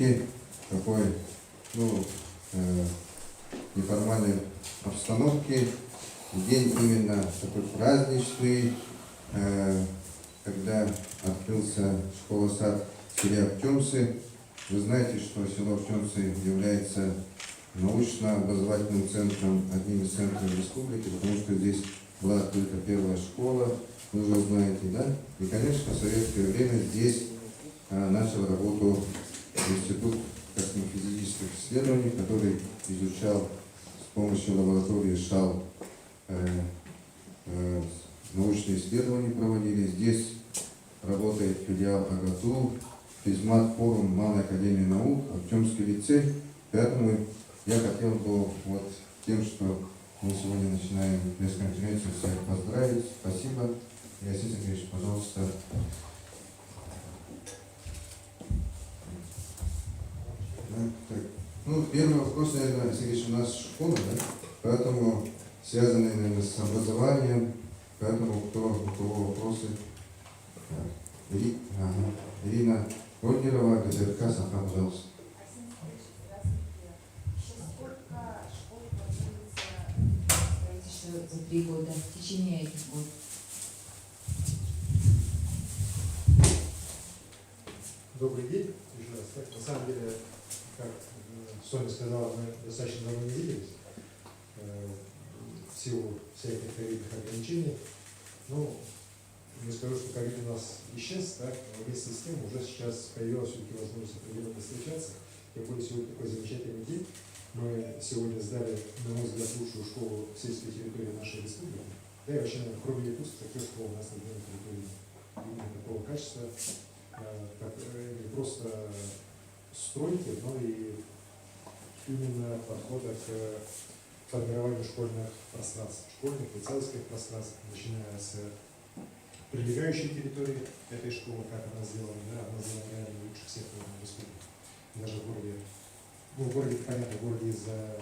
И такой, ну, неформальной обстановке. День именно такой праздничный, когда открылся школа-сад в селе Актемсы. Вы знаете, что село Актемсы является научно-образовательным центром, одним из центров республики, потому что здесь была открыта первая школа, вы уже знаете, да? И, конечно, в советское время здесь начал работу Институт космофизических исследований, который изучал с помощью лаборатории ШАЛ научные исследования проводили. Здесь работает филиал АГАТУ, физмат форум Малой академии наук, Актемский лицей. Поэтому я хотел бы вот тем, что мы сегодня начинаем пресс-конференцию, всех поздравить. Спасибо. Ясин Сергеевич, пожалуйста. Ну, первый вопрос, наверное, Сергеевич, у нас школа, да? Поэтому связанные, наверное, с образованием. Поэтому у кого вопросы? Ирина Ольгерова, ГТРК, Саха, пожалуйста. За 3 года, в течение этих год. Добрый день, еще раз. Так, на самом деле, как Соня сказала, мы достаточно давно не виделись в силу всяких ковидных ограничений. Ну, не скажу, что ковид у нас исчез, так, но вместе с тем уже сейчас появилась все-таки возможность определенно встречаться. Тем более сегодня такой замечательный день. Мы сегодня сдали, на мой взгляд, лучшую школу в сельской территории нашей республики. Да и вообще, наверное, кроме Якутска, такой школы у нас на территории именно такого качества, как не просто стройки, но и именно подхода к формированию школьных пространств, школьных и целостных пространств, начиная с прилегающей территории этой школы, как она сделана, да, она сделана реально лучше всех в республике. Даже в городе, ну, в городе, понятно, в городе из-за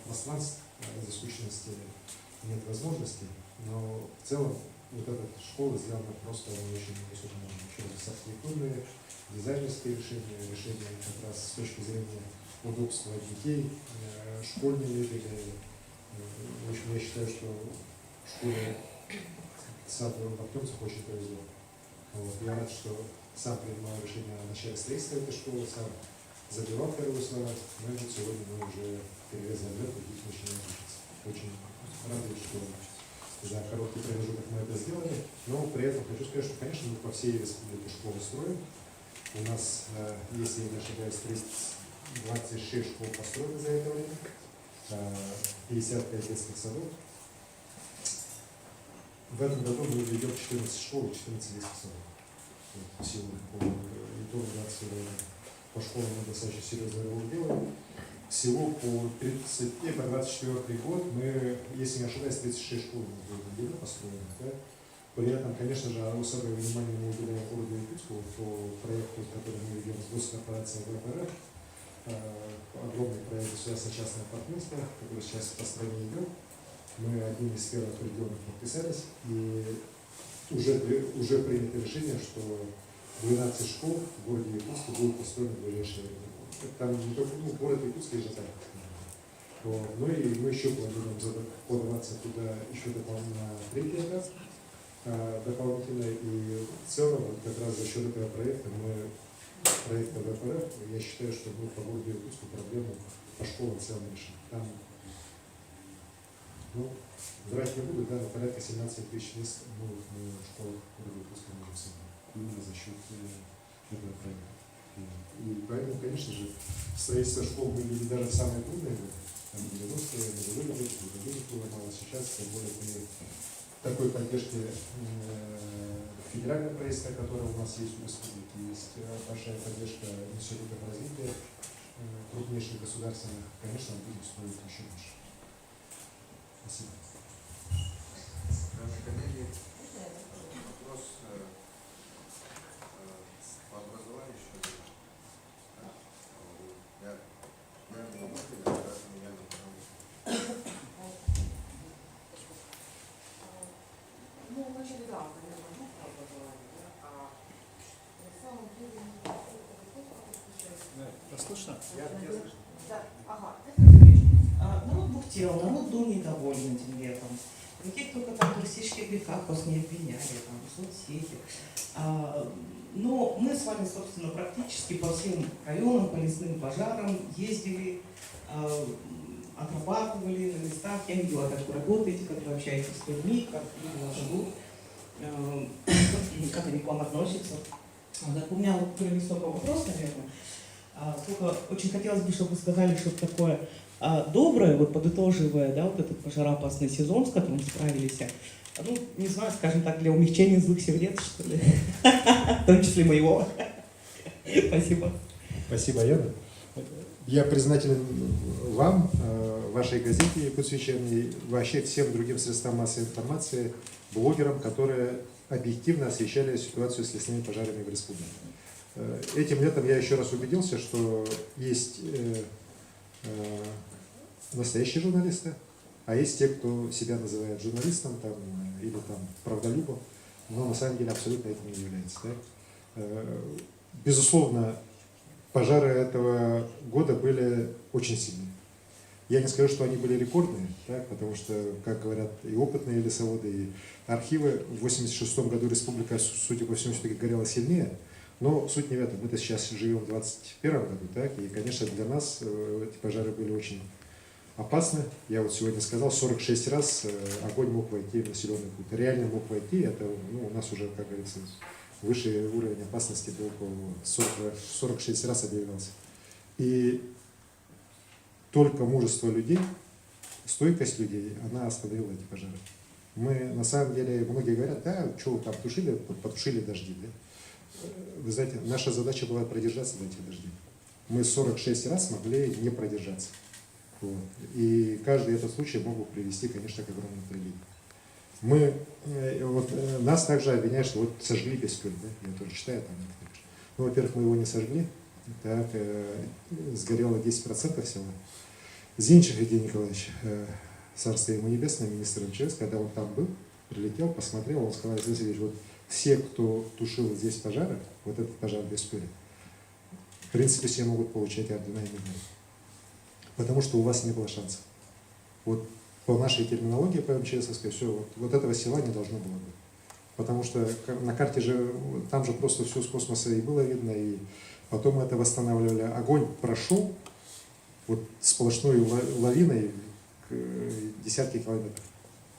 пространств, из-за скучности нет возможностей, но в целом вот эта школа сделана просто на очень высоком уровне. Еще раз, архитектурные, дизайнерские решения как раз с точки зрения удобства детей, школьные мебели. В общем, я считаю, что в школе сад в Актемцах очень повезло. Вот. Я рад, что сам принимал решение о начале строительства этой школы, сам забивал первую слова, но вот сегодня мы уже перерезали ленту и начинаем учиться. Очень радует, что за короткий промежуток мы это сделали, но при этом хочу сказать, что, конечно, мы по всей республике школы строим. У нас, если я не ошибаюсь, 26 школ построено за это время, 55 детских садов. В этом году мы ведем 14 школ и 14 детских садов. В силу итога по школам мы достаточно серьезно его делаем. Всего по 24 год мы, если не ошибаюсь, 36 школ были построены. Да? При этом, конечно же, особое внимание мы уделяем городу Якутску по проекту, который мы ведем с госкорпорацией ВПР. Огромный проект государственно-частного партнерства, который сейчас по стране идет. Мы одним из первых регионов подписались, и уже принято решение, что 12 школ в городе Якутске будут построены в ближайшее время. Там не только город Якутск и Жатар. Ну и мы еще планируем подаваться туда еще дополнительно на 3-й этап дополнительно. И в целом, вот как раз за счет этого проекта проекта ВПР, я считаю, что мы по городу Якутску проблему по школам в целом решим. Там, ну, врать не буду, да, но порядка 17 тысяч мест новых в школах города Якутска можем собрать. Именно за счет этого проекта. И поэтому, конечно же, строительство школ мы видели даже в самые трудные годы, там 90-е, нулевые годы было мало. Сейчас, тем более, при такой поддержке федерального правительства, которое у нас есть в республике, есть большая поддержка институтов развития крупнейших государственных, конечно, мы будем строить еще больше. Спасибо. Коллеги, вопрос по образованию еще. Я не могу, поэтому я не могу. Ну, вначале да, наверное, ну, образование, да, а на самом деле не Слышно? Да, ага. Народ бухтел, народ был недоволен этим летом. Каких только там туристических грехах вас не обвиняли, там, в соцсети. Но мы с вами, собственно, практически по всем районам, по лесным пожарам ездили, отрабатывали на местах. Я видела, как вы работаете, как вы общаетесь с людьми, как люди у вас живут, как они к вам относятся. Так, у меня вот не столько вопрос, наверное. Сколько очень хотелось бы, чтобы вы сказали что-то такое доброе, вот подытоживая, да, вот этот пожароопасный сезон, с которым справились. Ну, не знаю, скажем так, для умягчения злых сердец, что ли, в том числе моего. Спасибо. Спасибо, Яна. Я признателен вам, вашей газете «Якутск вечерний», вообще всем другим средствам массовой информации, блогерам, которые объективно освещали ситуацию с лесными пожарами в республике. Этим летом я еще раз убедился, что есть настоящие журналисты, а есть те, кто себя называет журналистом там, или там, правдолюбом, но на самом деле абсолютно этим не является. Да? Безусловно, пожары этого года были очень сильные. Я не скажу, что они были рекордные, так, потому что, как говорят и опытные лесоводы, и архивы, в 1986 году республика, судя по всему, все-таки горела сильнее. Но суть не в этом. Мы-то сейчас живем в 2021 году, так, и, конечно, для нас эти пожары были очень опасны. Я вот сегодня сказал, 46 раз огонь мог войти в населенный пункт. Реально мог войти, это у нас уже, как говорится, высший уровень опасности был по 46 раз объявлялся. И только мужество людей, стойкость людей, она остановила эти пожары. Мы, на самом деле, многие говорят, да, что вы там тушили, потушили дожди, да? Вы знаете, наша задача была продержаться до этих дождей. Мы 46 раз смогли не продержаться. Вот. И каждый этот случай мог бы привести, конечно, к огромным трагедиям. Нас также обвиняют, что вот сожгли Бескуль, да? Я тоже читаю там некоторые. Ну, во-первых, мы его не сожгли, так, сгорело 10% всего. Зинчев Евгений Николаевич, царство ему небесное, министр МЧС, когда он там был, прилетел, посмотрел, он сказал: Алексей, вот все, кто тушил здесь пожары, вот этот пожар в Бескуле, в принципе, все могут получать ордена и медали. Потому что у вас не было шансов. Вот по нашей терминологии, по МЧСовской, все, вот этого села не должно было быть. Потому что на карте же, там же просто все с космоса и было видно, и потом это восстанавливали. Огонь прошел вот сплошной лавиной десятки километров.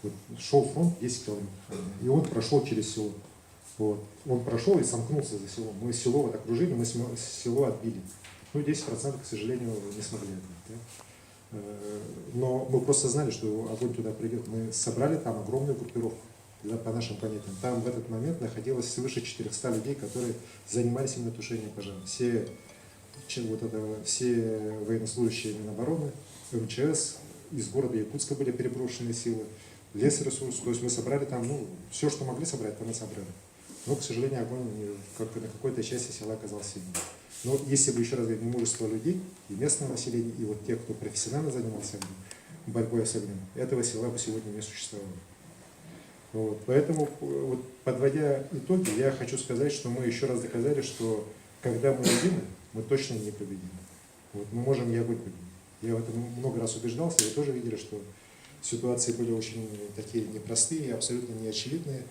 Вот шел фронт 10 километров, и он прошел через село. Вот. Он прошел и сомкнулся за селом. Мы село вот окружили, мы село отбили. Ну, 10%, к сожалению, не смогли отбить. Да? Но мы просто знали, что огонь туда придет. Мы собрали там огромную группировку по нашим понятиям. Там в этот момент находилось свыше 400 людей, которые занимались именно тушением пожара. Все военнослужащие Минобороны, МЧС, из города Якутска были переброшены силы, лесресурс. То есть мы собрали там, ну, все, что могли собрать, там мы собрали. Но, к сожалению, огонь на какой-то части села оказался сильнее. Но если бы, еще раз говорю, не мужество людей и местного населения, и вот тех, кто профессионально занимался борьбой с огнем, этого села бы сегодня не существовало. Вот. Поэтому, вот, подводя итоги, я хочу сказать, что мы еще раз доказали, что когда мы едины, мы точно не победим. Вот. Мы можем и огонь победить. Я в этом много раз убеждался, вы тоже видели, что ситуации были очень такие непростые, абсолютно неочевидные,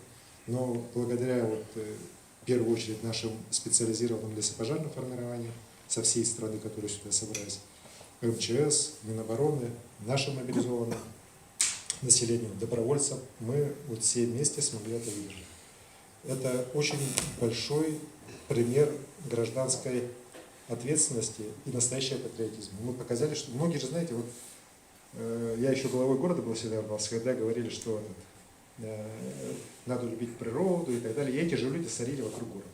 но благодаря в первую очередь нашим специализированным лесопожарным формированиям со всей страны, которые сюда собрались, МЧС, Минобороны, нашим мобилизованным населением, добровольцам, мы вот все вместе смогли это выдержать. Это очень большой пример гражданской ответственности и настоящего патриотизма. Мы показали, что многие же, знаете, вот я еще главой города был всегда ворвался, когда говорили, что надо любить природу и так далее. И эти же люди сорили вокруг города.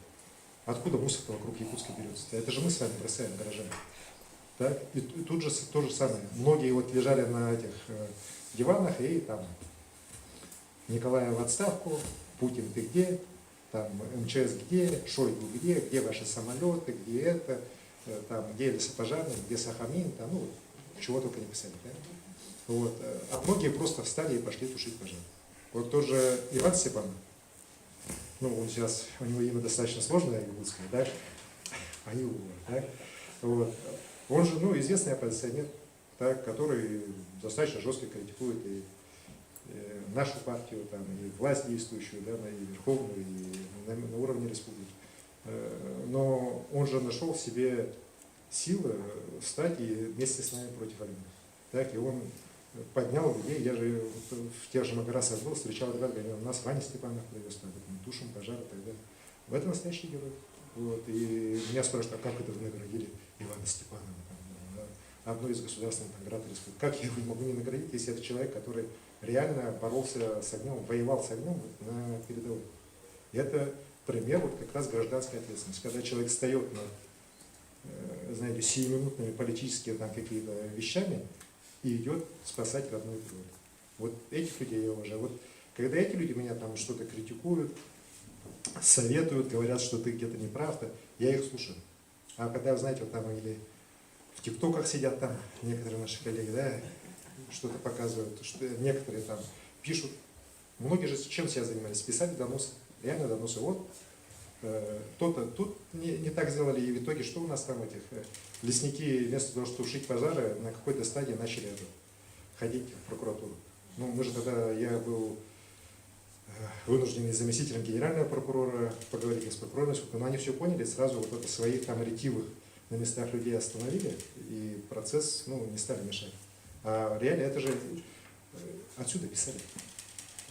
Откуда мусор-то вокруг Якутска берется? Это же мы с вами бросаем, горожане. Да? И тут же то же самое. Многие вот лежали на этих диванах и там Николаев в отставку, Путин ты где, там МЧС где, Шойгу где ваши самолеты, где это, там, где лесопожарные, где Сахамин, там, ну, чего только не писали. Да? Вот. А многие просто встали и пошли тушить пожар. Вот тоже Иван Степанов, ну, он сейчас, у него имя достаточно сложное, якутское, да, Аюва, да, вот. Он же, ну, известный оппозиционер, так, который достаточно жестко критикует и нашу партию, там, и власть действующую, да, и верховную, и на уровне республики. Но он же нашел в себе силы встать и вместе с нами против Армении. Так, и он поднял людей, я же в тех же Магарасах был, встречал ребят, говорил, у нас Ваня Степанов привез, там, мы тушим пожар и так далее. В этом настоящий герой. Вот. И меня спрашивают, а как это вы наградили Ивана Степанова, там, да, одно из государственных наград республики? Как я его могу не наградить, если это человек, который реально боролся с огнем, воевал с огнем на передовой? И это пример вот как раз гражданской ответственности, когда человек встает над, знаете, сиюминутными политическими там какими-то вещами и идет спасать родную природу. Вот этих людей я уважаю. Вот когда эти люди меня там что-то критикуют, советуют, говорят, что ты где-то не прав, я их слушаю. А когда, знаете, вот там или в ТикТоках сидят там некоторые наши коллеги, да, что-то показывают, что некоторые там пишут. Многие же чем себя занимались? Писали доносы, реально доносы. Вот то-то тут не так сделали, и в итоге что у нас там этих лесники вместо того, чтобы тушить пожары, на какой-то стадии начали ходить в прокуратуру. Ну, мы же тогда, я был вынужденный заместителем генерального прокурора, поговорить с прокурором, но они все поняли, сразу вот это своих там ретивых на местах людей остановили, и процесс, ну, не стали мешать. А реально это же отсюда писали.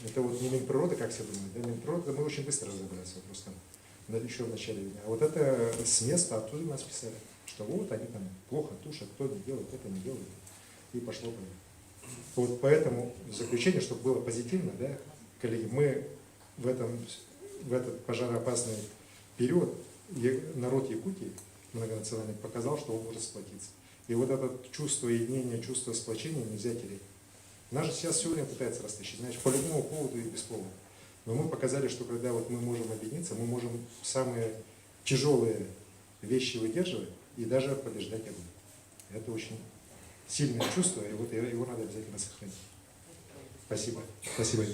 Это вот не Минприрода, как все думают, да, Минприрода, мы очень быстро разобрались с вопросом, еще в начале войны. А вот это с места оттуда нас писали, что вот они там плохо тушат, кто не делает, это не делает, и пошло по. Вот поэтому заключение, чтобы было позитивно, да, коллеги, мы в этот пожароопасный период народ Якутии многонациональный показал, что он может сплотиться. И вот это чувство единения, чувство сплочения нельзя терять. Нас же сейчас все время пытаются растащить, знаешь, по любому поводу и без повода. Но мы показали, что когда вот мы можем объединиться, мы можем самые тяжелые вещи выдерживать и даже побеждать огонь. Это очень сильное чувство, и вот его надо обязательно сохранить. Спасибо. Спасибо.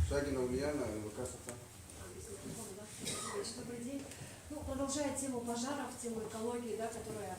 Шагина Ульяна, ВК Саха. Добрый день. Ну, продолжая тему пожаров, тему экологии, да, которая